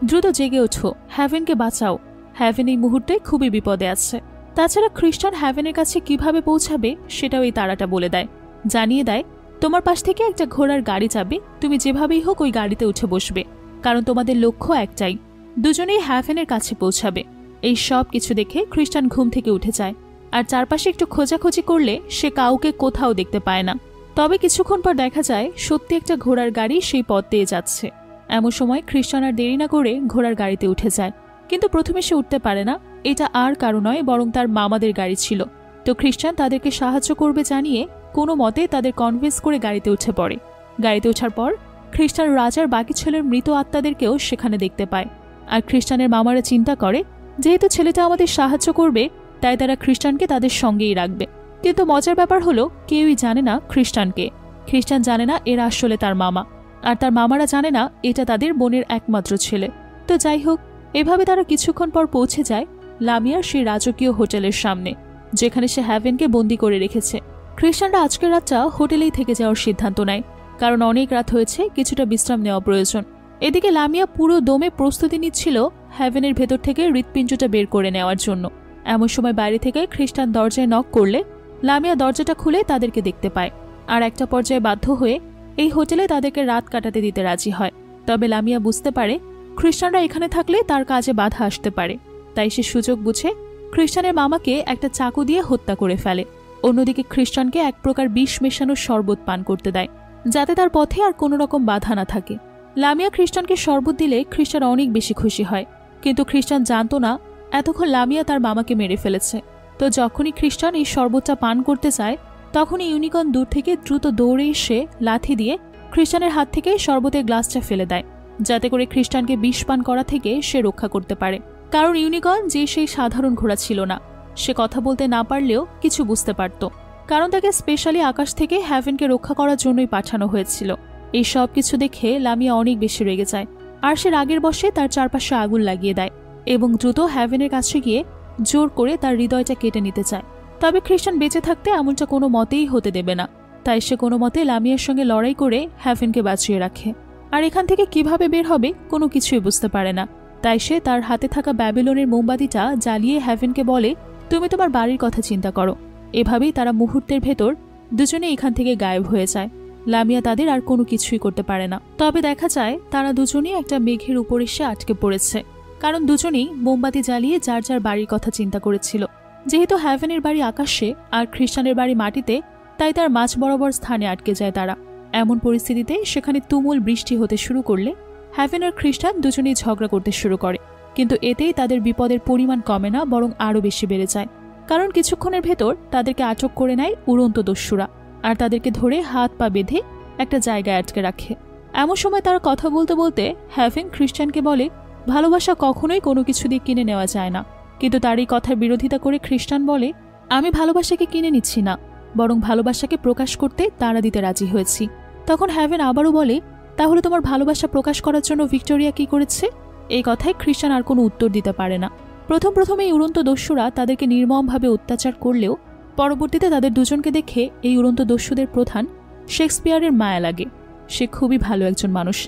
দ্রুত জেগে ওঠো, হ্যাভেনকে বাঁচাও, হ্যাভেন এই মুহূর্তে খুবই বিপদে আছে। তাছাড়া খ্রিস্টান হ্যাভেনের কাছে কিভাবে পৌঁছাবে সেটাও এই তারাটা বলে দেয়। জানিয়ে দেয় তোমার পাশ থেকে একটা ঘোড়ার গাড়ি যাবে, তুমি যেভাবেই হোক ওই গাড়িতে উঠে বসবে, কারণ তোমাদের লক্ষ্য একটাই, দুজনেই হ্যাভেনের কাছে পৌঁছাবে। এই সব কিছু দেখে খ্রিস্টান ঘুম থেকে উঠে যায়, আর চারপাশে একটু খোঁজাখুঁজি করলে সে কাউকে কোথাও দেখতে পায় না। তবে কিছুক্ষণ পর দেখা যায় সত্যি একটা ঘোড়ার গাড়ি সেই পথ দিয়ে যাচ্ছে। এমন সময় খ্রিস্টান আর দেরি না করে ঘোড়ার গাড়িতে উঠে যায়, কিন্তু প্রথমে সে উঠতে পারে না। এটা আর কারো নয়, বরং তার মামাদের গাড়ি ছিল। তো খ্রিস্টান তাদেরকে সাহায্য করবে জানিয়ে কোনো মতে তাদের কনভিন্স করে গাড়িতে উঠে পড়ে। গাড়িতে ওঠার পর খ্রিস্টান রাজার বাকি ছেলের মৃত আত্মাদেরকেও সেখানে দেখতে পায়। আর খ্রিস্টানের মামারা চিন্তা করে যেহেতু ছেলেটা আমাদের সাহায্য করবে তাই তারা খ্রিস্টানকে তাদের সঙ্গেই রাখবে। কিন্তু মজার ব্যাপার হলো কেউই জানে না খ্রিস্টানকে। খ্রিস্টান জানে না এরা আসলে তার মামা, আর তার মামারা জানে না এটা তাদের বোনের একমাত্র ছেলে। তো যাই হোক, এভাবে তারা কিছুক্ষণ পর পৌঁছে যায় লামিয়ার সেই রাজকীয় হোটেলের সামনে, যেখানে সে হ্যাভেনকে বন্দি করে রেখেছে। খ্রিস্টানরা আজকের রাতটা হোটেলেই থেকে যাওয়ার সিদ্ধান্ত নেয়, কারণ অনেক রাত হয়েছে, কিছুটা বিশ্রাম নেওয়া প্রয়োজন। এদিকে লামিয়া পুরো দমে প্রস্তুতি নিচ্ছিল হ্যাভেনের ভেতর থেকে হৃৎপিণ্ডটা বের করে নেওয়ার জন্য। এমন সময় বাইরে থেকে খ্রিস্টান দরজায় নক করলে লামিয়া দরজাটা খুলে তাদেরকে দেখতে পায়, আর একটা পর্যায়ে বাধ্য হয়ে এই হোটেলে তাদেরকে রাত কাটাতে দিতে রাজি হয়। তবে লামিয়া বুঝতে পারে খ্রিস্টানরা এখানে থাকলে তার কাজে বাধা আসতে পারে, তাই সে সুযোগ বুঝে খ্রিস্টানের মামাকে একটা চাকু দিয়ে হত্যা করে ফেলে। অন্যদিকে খ্রিস্টানকে এক প্রকার বিষ মেশানো শরবত পান করতে দেয়, যাতে তার পথে আর কোনো রকম বাধা না থাকে। লামিয়া খ্রিস্টানকে শরবত দিলে খ্রিস্টান অনেক বেশি খুশি হয়, কিন্তু খ্রিস্টান জানতো না এতক্ষণ লামিয়া তার মামাকে মেরে ফেলেছে। তো যখনই খ্রিস্টান এই শরবতটা পান করতে চায়, তখনই ইউনিকর্ন দূর থেকে দ্রুত দৌড়ে এসে লাথি দিয়ে খ্রিস্টানের হাত থেকে শরবতের গ্লাসটা ফেলে দেয়, যাতে করে খ্রিস্টানকে বিষ পান করা থেকে সে রক্ষা করতে পারে। কারণ ইউনিকর্ন যে সেই সাধারণ ঘোড়া ছিল না, সে কথা বলতে না পারলেও কিছু বুঝতে পারত, কারণ তাকে স্পেশালি আকাশ থেকে হ্যাভেনকে রক্ষা করার জন্যই পাঠানো হয়েছিল। এই সব কিছু দেখে লামিয়া অনেক বেশি রেগে যায়, আর সে রাগের বশে তার চারপাশে আগুন লাগিয়ে দেয় এবং দ্রুত হ্যাভেনের কাছে গিয়ে জোর করে তার হৃদয়টা কেটে নিতে চায়। তবে খ্রিস্টান বেঁচে থাকতে এমনটা কোনো মতেই হতে দেবে না, তাই সে কোনো মতে লামিয়ার সঙ্গে লড়াই করে হ্যাভেনকে বাঁচিয়ে রাখে। আর এখান থেকে কিভাবে বের হবে কোনো কিছুই বুঝতে পারে না, তাই সে তার হাতে থাকা ব্যাবিলনের মোমবাতিটা জ্বালিয়ে হ্যাভেনকে বলে, তুমি তোমার বাড়ির কথা চিন্তা করো। এভাবেই তারা মুহূর্তের ভেতর দুজনে এখান থেকে গায়েব হয়ে যায়। লামিয়া তাদের আর কোনো কিছুই করতে পারে না। তবে দেখা যায় তারা দুজনেই একটা মেঘের উপর এসে আটকে পড়েছে, কারণ দুজনেই মোমবাতি জ্বালিয়ে যার যার বাড়ির কথা চিন্তা করেছিল। যেহেতু হ্যাভেনের বাড়ি আকাশে আর খ্রিস্টানের বাড়ি মাটিতে, তাই তার মাঝ বরাবর স্থানে আটকে যায় তারা। এমন পরিস্থিতিতে সেখানে তুমুল বৃষ্টি হতে শুরু করলে হ্যাভেন আর খ্রিস্টান দুজনেই ঝগড়া করতে শুরু করে, কিন্তু এতেই তাদের বিপদের পরিমাণ কমে না, বরং আরও বেশি বেড়ে যায়। কারণ কিছুক্ষণের ভেতর তাদেরকে আটক করে নেয় উড়ন্ত দস্যুরা, আর তাদেরকে ধরে হাত পা বেঁধে একটা জায়গায় আটকে রাখে। এমন সময় তারা কথা বলতে বলতে হ্যাভেন খ্রিস্টানকে বলে, ভালোবাসা কখনোই কোনো কিছু দিয়ে কিনে নেওয়া যায় না। কিন্তু তার এই কথার বিরোধিতা করে খ্রিস্টান বলে, আমি ভালোবাসাকে কিনে নিচ্ছি না, বরং ভালোবাসাকে প্রকাশ করতে তাড়া দিতে রাজি হয়েছি। তখন হ্যাভেন আবারও বলে, তাহলে তোমার ভালোবাসা প্রকাশ করার জন্য ভিক্টোরিয়া কি করেছে? এই কথায় খ্রিস্টান আর কোনো উত্তর দিতে পারে না। প্রথমে এই উড়ন্ত দস্যুরা তাদেরকে নির্মমভাবে অত্যাচার করলেও পরবর্তীতে তাদের দুজনকে দেখে এই উড়ন্ত দস্যুদের প্রধান শেক্সপিয়ারের মায়া লাগে। সে খুবই ভালো একজন মানুষ।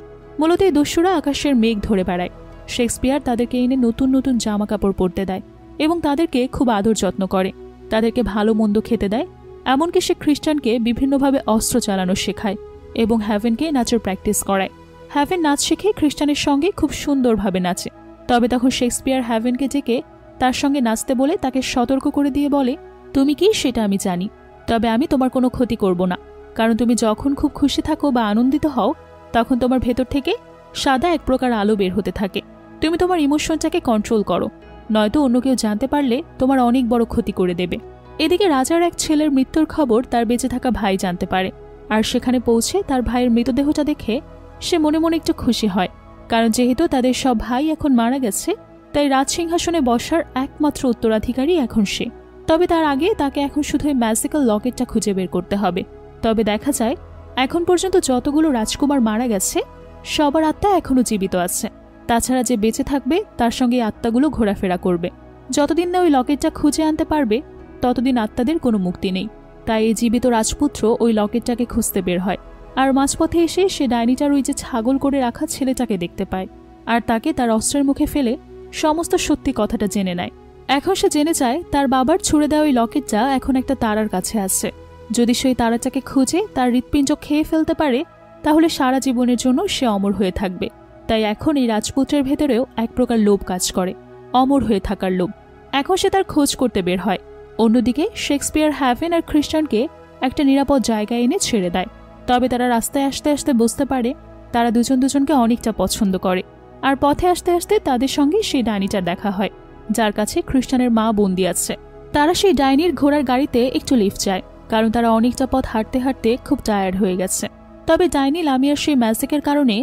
মূলত এই দস্যুরা আকাশের মেঘ ধরে বেড়ায়। শেক্সপিয়ার তাদেরকে এনে নতুন নতুন জামা কাপড় পরতে দেয় এবং তাদেরকে খুব আদর যত্ন করে, তাদেরকে ভালো মন্দ খেতে দেয়। এমনকি সে খ্রিস্টানকে বিভিন্নভাবে অস্ত্র চালানো শেখায় এবং হ্যাভেনকে নাচের প্র্যাকটিস করায়। হ্যাভেন নাচ শিখে খ্রিস্টানের সঙ্গে খুব সুন্দরভাবে নাচে। তবে তখন শেক্সপিয়ার হ্যাভেনকে ডেকে তার সঙ্গে নাচতে বলে তাকে সতর্ক করে দিয়ে বলে, তুমি কি সেটা আমি জানি, তবে আমি তোমার কোনো ক্ষতি করব না, কারণ তুমি যখন খুব খুশি থাকো বা আনন্দিত হও তখন তোমার ভেতর থেকে সাদা এক প্রকার আলো বের হতে থাকে। তুমি তোমার ইমোশনটাকে কন্ট্রোল করো, নয়তো অন্য কেউ জানতে পারলে তোমার অনেক বড় ক্ষতি করে দেবে। এদিকে রাজার এক ছেলের মৃত্যুর খবর তার বেঁচে থাকা ভাই জানতে পারে, আর সেখানে পৌঁছে তার ভাইয়ের মৃতদেহটা দেখে সে মনে মনে একটু খুশি হয়, কারণ যেহেতু তাদের সব ভাই এখন মারা গেছে, তাই রাজসিংহাসনে বসার একমাত্র উত্তরাধিকারী এখন সে। তবে তার আগে তাকে এখন শুধু এই ম্যাজিক্যাল লকেটটা খুঁজে বের করতে হবে। তবে দেখা যায় এখন পর্যন্ত যতগুলো রাজকুমার মারা গেছে সবার আত্মা এখনও জীবিত আছে। তাছাড়া যে বেঁচে থাকবে তার সঙ্গে আত্মাগুলো ঘোরাফেরা করবে। যতদিন না ওই লকেটটা খুঁজে আনতে পারবে ততদিন আত্মাদের কোনো মুক্তি নেই। তাই এই জীবিত রাজপুত্র ওই লকেটটাকে খুঁজতে বের হয়, আর মাঝপথে এসে সে ডাইনিটার ওই যে ছাগল করে রাখা ছেলেটাকে দেখতে পায়, আর তাকে তার অস্ত্রের মুখে ফেলে সমস্ত সত্যি কথাটা জেনে নেয়। এখন সে জেনে চায় তার বাবার ছুঁড়ে দেওয়া ওই লকেটটা এখন একটা তারার কাছে আছে। যদি সেই তারাটাকে খুঁজে তার হৃৎপিণ্ড খেয়ে ফেলতে পারে তাহলে সারা জীবনের জন্য সে অমর হয়ে থাকবে। তাই এখন এই রাজপুত্রের ভেতরেও এক প্রকার লোভ কাজ করে, অমর হয়ে থাকার লোভ। এখন সে তার খোঁজ করতে বের হয়। অন্যদিকে শেক্সপিয়ার হ্যাভেন আর খ্রিস্টানকে একটা নিরাপদ জায়গায় এনে ছেড়ে দেয়। তবে তারা রাস্তায় আসতে আসতে বুঝতে পারে তারা দুজন দুজনকে অনেকটা পছন্দ করে, আর পথে আসতে আসতে তাদের সঙ্গে সেই ডাইনিটার দেখা হয় যার কাছে খ্রিস্টানের মা বন্দি আছে। তারা সেই ডাইনির ঘোড়ার গাড়িতে একটু লিফট যায়, কারণ তারা অনেকটা পথ হাঁটতে হাঁটতে খুব টায়ার্ড হয়ে গেছে। তবে ডাইনি লামিয়ার সেই ম্যাজিকের কারণে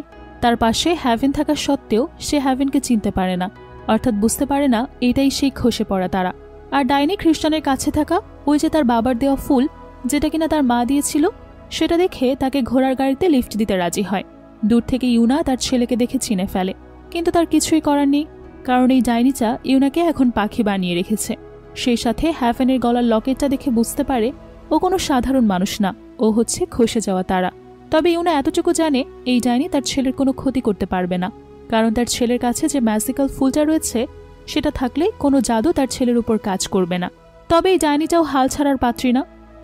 তার পাশে হ্যাভেন থাকা সত্ত্বেও সে হ্যাভেনকে চিনতে পারে না, অর্থাৎ বুঝতে পারে না এটাই সেই খসে পড়া তারা। আর ডাইনি খ্রিস্টানের কাছে থাকা ওই যে তার বাবার দেওয়া ফুল, যেটা কিনা তার মা দিয়েছিল, সেটা দেখে তাকে ঘোড়ার গাড়িতে লিফট দিতে রাজি হয়। দূর থেকে ইউনা তার ছেলেকে দেখে চিনে ফেলে, কিন্তু তার কিছুই করার নেই, কারণ এই ডাইনিটা ইউনাকে এখন পাখি বানিয়ে রেখেছে। সেই সাথে হ্যাভেনের গলার লকেটটা দেখে বুঝতে পারে ও কোনো সাধারণ মানুষ না, ও হচ্ছে খসে যাওয়া তারা। তবে ইউনা এতটুকু জানে এই ডাইনি তার ছেলের কোনো ক্ষতি করতে পারবে না, কারণ তার ছেলের কাছে যে ম্যাজিক্যাল ফুলটা রয়েছে সেটা থাকলে কোনো জাদু তার ছেলের উপর কাজ করবে না। তবে এই ডাইনিটাও হাল ছাড়ার পাত্রী না।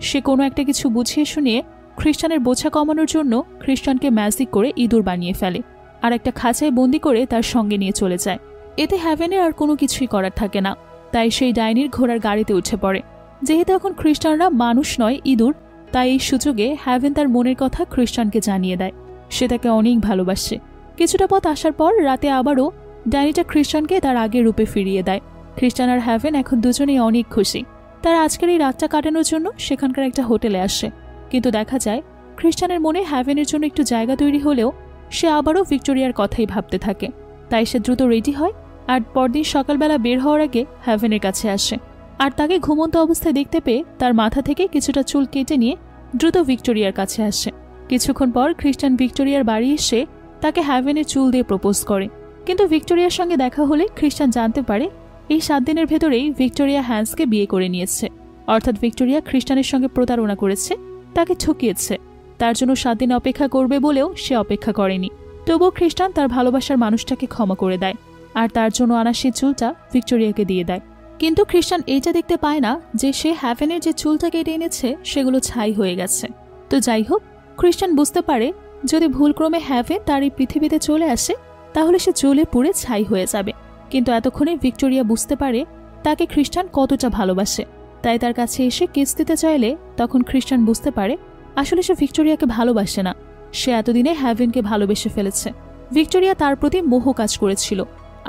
সে কোনো একটা কিছু বুঝিয়ে শুনিয়ে খ্রিস্টানের বোঝা কমানোর জন্য খ্রিস্টানকে ম্যাজিক করে ইঁদুর বানিয়ে ফেলে আর একটা খাঁচায় বন্দি করে তার সঙ্গে নিয়ে চলে যায়। এতে হ্যাভেনের আর কোনো কিছুই করার থাকে না, তাই সেই ডাইনির ঘোড়ার গাড়িতে উঠে পড়ে। যেহেতু এখন খ্রিস্টানরা মানুষ নয় ইঁদুর, তাই এই সুযোগে হ্যাভেন তার মনের কথা খ্রিস্টানকে জানিয়ে দেয়। সে তাকে অনেক ভালোবাসে। কিছুটা পথ আসার পর রাতে আবারও ডাইনিটা খ্রিস্টানকে তার আগের রূপে ফিরিয়ে দেয়। খ্রিস্টান আর হ্যাভেন এখন দুজনেই অনেক খুশি। তারা আজকের এই রাতটা কাটানোর জন্য সেখানকার একটা হোটেলে আসে, কিন্তু দেখা যায় খ্রিস্টানের মনে হ্যাভেনের জন্য একটু জায়গা তৈরি হলেও সে আবারও ভিক্টোরিয়ার কথাই ভাবতে থাকে। তাই সে দ্রুত রেডি হয় আর পরদিন সকালবেলা বের হওয়ার আগে হ্যাভেনের কাছে আসে আর তাকে ঘুমন্ত অবস্থায় দেখতে পেয়ে তার মাথা থেকে কিছুটা চুল কেটে নিয়ে দ্রুত ভিক্টোরিয়ার কাছে আসে। কিছুক্ষণ পর খ্রিস্টান ভিক্টোরিয়ার বাড়ি এসে তাকে হ্যাভেনের চুল দিয়ে প্রপোজ করে, কিন্তু ভিক্টোরিয়ার সঙ্গে দেখা হলে খ্রিস্টান জানতে পারে এই 7 দিনের ভেতরেই ভিক্টোরিয়া হ্যান্সকে বিয়ে করে নিয়েছে। অর্থাৎ ভিক্টোরিয়া খ্রিস্টানের সঙ্গে প্রতারণা করেছে, তাকে ঠকিয়েছে। তার জন্য 7 দিন অপেক্ষা করবে বলেও সে অপেক্ষা করেনি। তবুও খ্রিস্টান তার ভালোবাসার মানুষটাকে ক্ষমা করে দেয় আর তার জন্য আনা সেই চুলটা ভিক্টোরিয়াকে দিয়ে দেয়। কিন্তু খ্রিস্টান এইটা দেখতে পায় না যে সে হ্যাভেনের যে চুলটা কেটে এনেছে সেগুলো ছাই হয়ে গেছে। তো যাই হোক, খ্রিস্টান বুঝতে পারে যদি ভুলক্রমে হ্যাভেন তার এই পৃথিবীতে চলে আসে তাহলে সে জ্বলে পুড়ে ছাই হয়ে যাবে। কিন্তু এতক্ষণে ভিক্টোরিয়া বুঝতে পারে তাকে খ্রিস্টান কতটা ভালোবাসে, তাই তার কাছে এসে কিস দিতে চাইলে তখন খ্রিস্টান বুঝতে পারে আসলে সে ভিক্টোরিয়াকে ভালোবাসে না, সে এতদিনে হ্যাভেনকে ভালোবেসে ফেলেছে। ভিক্টোরিয়া তার প্রতি মোহ কাজ করেছিল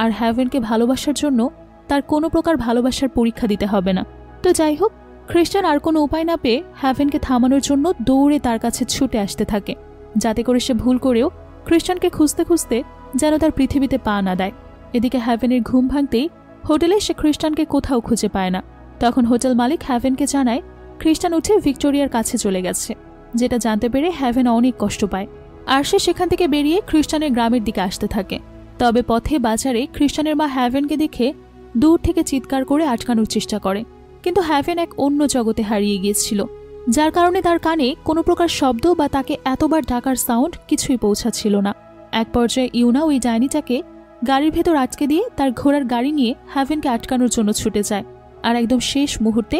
আর হ্যাভেনকে ভালোবাসার জন্য তার কোনো প্রকার ভালোবাসার পরীক্ষা দিতে হবে না। তো যাই হোক, খ্রিস্টান আর কোনো উপায় না পেয়ে হ্যাভেনকে থামানোর জন্য দৌড়ে তার কাছে ছুটে আসতে থাকে, যাতে করে সে ভুল করেও খ্রিস্টানকে খুঁজতে খুঁজতে যেন তার পৃথিবীতে পা না দেয়। এদিকে হ্যাভেনের ঘুম ভাঙতেই হোটেলে সে খ্রিস্টানকে কোথাও খুঁজে পায় না। তখন হোটেল মালিক হ্যাভেনকে জানায় খ্রিস্টান উঠে ভিক্টোরিয়ার কাছে চলে গেছে, যেটা জানতে পেরে হ্যাভেন অনেক কষ্ট পায় আর সে সেখান থেকে বেরিয়ে খ্রিস্টানের গ্রামের দিকে আসতে থাকে। তবে পথে বাজারে খ্রিস্টানের মা হ্যাভেনকে দেখে দূর থেকে চিৎকার করে আটকানোর চেষ্টা করে, কিন্তু হ্যাভেন এক অন্য জগতে হারিয়ে গিয়েছিল, যার কারণে তার কানে কোনো প্রকার শব্দ বা তাকে এতবার ডাকার সাউন্ড কিছুই পৌঁছাচ্ছিল না। এক পর্যায়ে ইউনা ওই ডাইনিটাকে গাড়ির ভেতর আটকে দিয়ে তার ঘোড়ার গাড়ি নিয়ে হ্যাভেনকে আটকানোর জন্য ছুটে যায়। আর একদম শেষ মুহূর্তে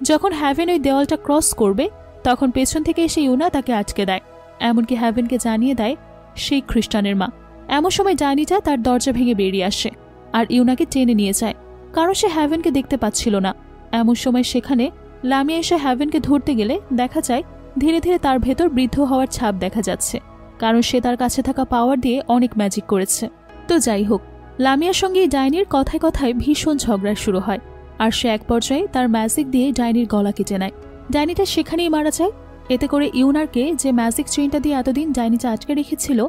যখন হ্যাভেন ওই দেওয়ালটা ক্রস করবে তখন পেছন থেকে এসে ইউনা তাকে আটকে দেয়, এমনকি হ্যাভেনকে জানিয়ে দেয় সেই খ্রিস্টানের মা। এমন সময় ডাইনিটা তার দরজা ভেঙে বেরিয়ে আসে আর ইউনাকে টেনে নিয়ে যায়, কারণ সে হ্যাভেনকে দেখতে পাচ্ছিল না। এমন সময় সেখানে লামিয়া এসে হ্যাভেনকে ধরতে গেলে দেখা যায় ধীরে ধীরে তার ভেতর বৃদ্ধ হওয়ার ছাপ দেখা যাচ্ছে, কারণ সে তার কাছে থাকা পাওয়ার দিয়ে অনেক ম্যাজিক করেছে। তো যাই হোক, লামিয়ার সঙ্গে এই ডাইনির কথায় কথায় ভীষণ ঝগড়া শুরু হয় আর সে এক পর্যায়ে তার ম্যাজিক দিয়ে ডাইনির গলা কেটে নেয়। ডাইনিটা সেখানেই মারা যায়। এতে করে ইউনারকে যে ম্যাজিক চেইনটা দিয়ে এতদিন ডাইনিটা আটকে রেখেছিল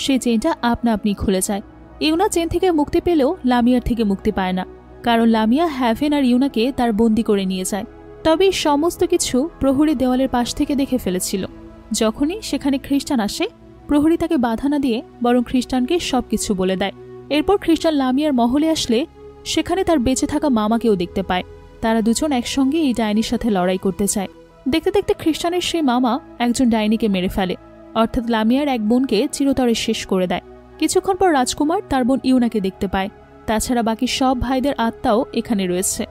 সেই চেইনটা আপনা আপনি খুলে যায়। ইউনা চেন থেকে মুক্তি পেলেও লামিয়ার থেকে মুক্তি পায় না, কারণ লামিয়া হ্যাভেন আর ইউনাকে তার বন্দি করে নিয়ে যায়। তবে সমস্ত কিছু প্রহরী দেওয়ালের পাশ থেকে দেখে ফেলেছিল। যখনই সেখানে খ্রিস্টান আসে, প্রহরী তাকে বাধা না দিয়ে বরং খ্রিস্টানকে সবকিছু বলে দেয়। এরপর খ্রিস্টান লামিয়ার মহলে আসলে সেখানে তার বেঁচে থাকা মামাকেও দেখতে পায়। তারা দুজন একসঙ্গে এই ডাইনির সাথে লড়াই করতে চায়। দেখতে দেখতে খ্রিস্টানের সেই মামা একজন ডাইনিকে মেরে ফেলে, অর্থাৎ লামিয়ার এক বোনকে চিরতরে শেষ করে দেয়। কিছুক্ষণ পর রাজকুমার তার বোন ইউনাকে দেখতে পায়। তাছাড়া বাকি সব ভাইদের আত্মাও এখানে রয়েছে।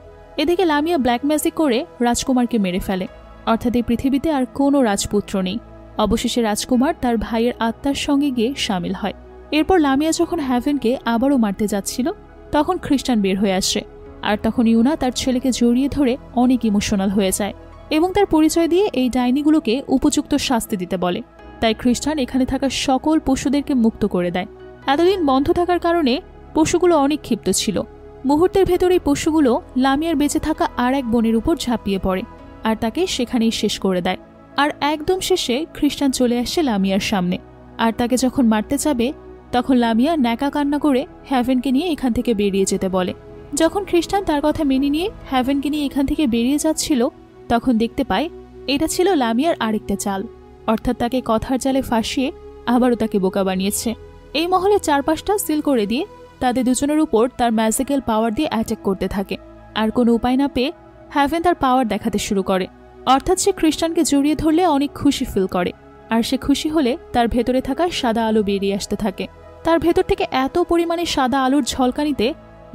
এদিকে লামিয়া ব্ল্যাক ম্যাজিক করে রাজকুমারকে মেরে ফেলে, অর্থাৎ এই পৃথিবীতে আর কোনো রাজপুত্র নেই। অবশেষে রাজকুমার তার ভাইয়ের আত্মার সঙ্গে গিয়ে সামিল হয়। এরপর লামিয়া যখন হ্যাভেনকে আবারও মারতে যাচ্ছিল তখন খ্রিস্টান বের হয়ে আসে, আর তখন ইউনা তার ছেলেকে জড়িয়ে ধরে অনেক ইমোশনাল হয়ে যায় এবং তার পরিচয় দিয়ে এই ডাইনিগুলোকে উপযুক্ত শাস্তি দিতে বলে। তাই খ্রিস্টান এখানে থাকা সকল পশুদেরকে মুক্ত করে দেয়। এতদিন বন্ধ থাকার কারণে পশুগুলো অনেক ক্ষিপ্ত ছিল। মুহূর্তের ভেতরেই পশুগুলো লামিয়ার বেঁচে থাকা আর এক বোনের উপর ঝাঁপিয়ে পড়ে আর তাকে সেখানেই শেষ করে দেয়। আর একদম শেষে খ্রিস্টান চলে আসে লামিয়ার সামনে, আর তাকে যখন মারতে যাবে তখন লামিয়া ন্যাকা কান্না করে হ্যাভেনকে নিয়ে এখান থেকে বেরিয়ে যেতে বলে। যখন খ্রিস্টান তার কথা মেনে নিয়ে হ্যাভেনকে নিয়ে এখান থেকে বেরিয়ে যাচ্ছিল তখন দেখতে পায় এটা ছিল লামিয়ার আরেকটা চাল, অর্থাৎ তাকে কথার জালে ফাঁসিয়ে আবারও তাকে বোকা বানিয়েছে। এই মহলে চারপাশটা সিল করে দিয়ে তাদের দুজনের উপর তার ম্যাজিক্যাল পাওয়ার দিয়ে অ্যাটাক করতে থাকে। আর কোনো উপায় না পেয়ে হ্যাভেন তার পাওয়ার দেখাতে শুরু করে, অর্থাৎ সে খ্রিস্টানকে জড়িয়ে ধরলে অনেক খুশি ফিল করে। আর সে খুশি হলে তার ভেতরে থাকা সাদা আলো বেরিয়ে আসতে থাকে। তার ভেতর থেকে এত পরিমাণে সাদা আলোর ঝলকানিতে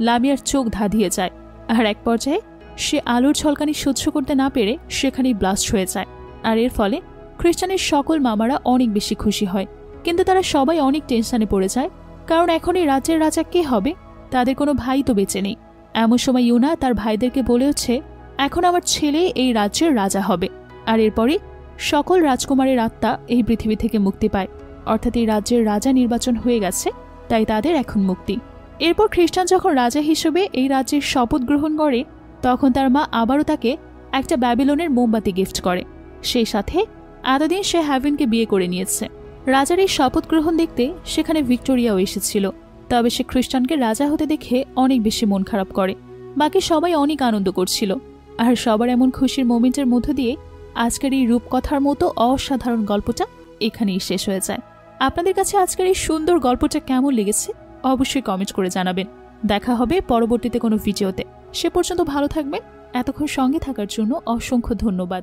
লামিয়ার চোখ ধাঁধিয়ে যায়, আর এক পর্যায়ে সে আলোর ঝলকানি সহ্য করতে না পেরে সেখানেই ব্লাস্ট হয়ে যায়। আর এর ফলে খ্রিস্টানের সকল মামারা অনেক বেশি খুশি হয়, কিন্তু তারা সবাই অনেক টেনশনে পড়ে যায়, কারণ এখন এই রাজ্যের রাজা কে হবে? তাদের কোনো ভাই তো বেঁচে নেই। এমন সময় ইউনা তার ভাইদেরকে বলে হচ্ছে, এখন আমার ছেলে এই রাজ্যের রাজা হবে। আর এরপরই সকল রাজকুমারের আত্মা এই পৃথিবী থেকে মুক্তি পায়, অর্থাৎ এই রাজ্যের রাজা নির্বাচন হয়ে গেছে, তাই তাদের এখন মুক্তি। এরপর খ্রিস্টান যখন রাজা হিসেবে এই রাজ্যের শপথ গ্রহণ করে, তখন তার মা আবারও তাকে একটা ব্যাবিলনের মোমবাতি গিফট করে। সেই সাথে এতদিন সে হ্যাভেনকে বিয়ে করে নিয়েছে। রাজার এই শপথ গ্রহণ দেখতে সেখানে ভিক্টোরিয়াও এসেছিল, তবে সে খ্রিস্টানকে রাজা হতে দেখে অনেক বেশি মন খারাপ করে। বাকি সবাই অনেক আনন্দ করছিল, আর সবার এমন খুশির মোমেন্টের মধ্য দিয়ে আজকের এই রূপকথার মতো অসাধারণ গল্পটা এখানেই শেষ হয়ে যায়। আপনাদের কাছে আজকের এই সুন্দর গল্পটা কেমন লেগেছে অবশ্যই কমেন্ট করে জানাবেন। দেখা হবে পরবর্তীতে কোনো ভিডিওতে। সে পর্যন্ত ভালো থাকবেন। এতক্ষণ সঙ্গে থাকার জন্য অসংখ্য ধন্যবাদ।